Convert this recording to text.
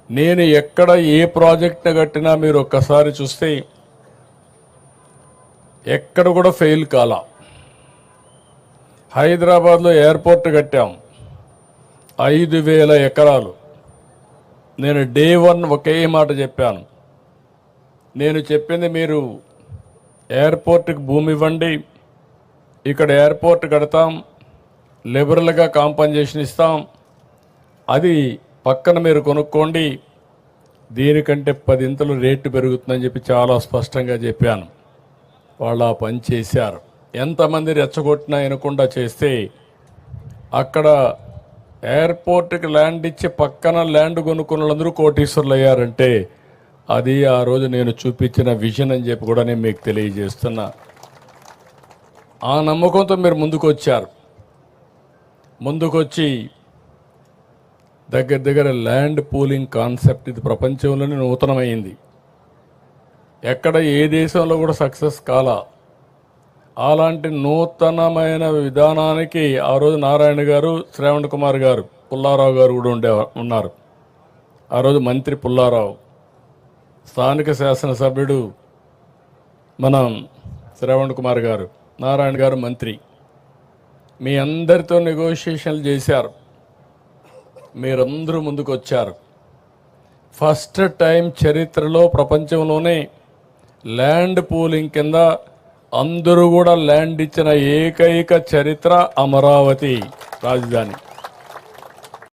నేను ఎక్కడ ఏ ప్రాజెక్ట్ని కట్టినా మీరు ఒక్కసారి చూస్తే ఎక్కడ కూడా ఫెయిల్ కాలా. హైదరాబాద్లో ఎయిర్పోర్ట్ కట్టాం, 5,000 ఎకరాలు. నేను డే 1 ఒకే మాట చెప్పాను, నేను చెప్పింది మీరు ఎయిర్పోర్ట్కి భూమి ఇవ్వండి, ఇక్కడ ఎయిర్పోర్ట్ కడతాం, లిబరల్గా కాంపన్సేషన్ ఇస్తాం, అది పక్కన మీరు కొనుక్కోండి, దీనికంటే 10 ఇంతలు రేటు పెరుగుతుందని చెప్పి చాలా స్పష్టంగా చెప్పాను. వాళ్ళు ఆ పని చేశారు. ఎంతమంది రెచ్చగొట్టినా వినకుండా చేస్తే అక్కడ ఎయిర్పోర్ట్కి ల్యాండ్ ఇచ్చి పక్కన ల్యాండ్ కొనుక్కున్న వాళ్ళందరూ కోటీశ్వరులు అయ్యారంటే అది ఆ రోజు నేను చూపించిన విజన్ అని చెప్పి కూడా నేను మీకు తెలియజేస్తున్నా. ఆ నమ్మకంతో మీరు ముందుకొచ్చి దగ్గర ల్యాండ్ పూలింగ్ కాన్సెప్ట్ ఇది ప్రపంచంలోనే నూతనమైంది. ఎక్కడ ఏ దేశంలో కూడా సక్సెస్ కాలా. అలాంటి నూతనమైన విధానానికి ఆ రోజు నారాయణ గారు, శ్రావణ్ కుమార్ గారు, పుల్లారావు గారు కూడా ఉన్నారు. ఆ రోజు మంత్రి పుల్లారావు, స్థానిక శాసనసభ్యుడు మన శ్రావణ్ కుమార్ గారు, నారాయణ గారు మంత్రి. మీ అందరితో నెగోషియేషన్లు చేశారు, మీరందరూ ముందుకు వచ్చారు. ఫస్ట్ టైం చరిత్రలో ప్రపంచంలోనే ల్యాండ్ పూలింగ్ కింద అందరూ కూడా ల్యాండ్ ఇచ్చిన ఏకైక చరిత్ర అమరావతి రాజధాని.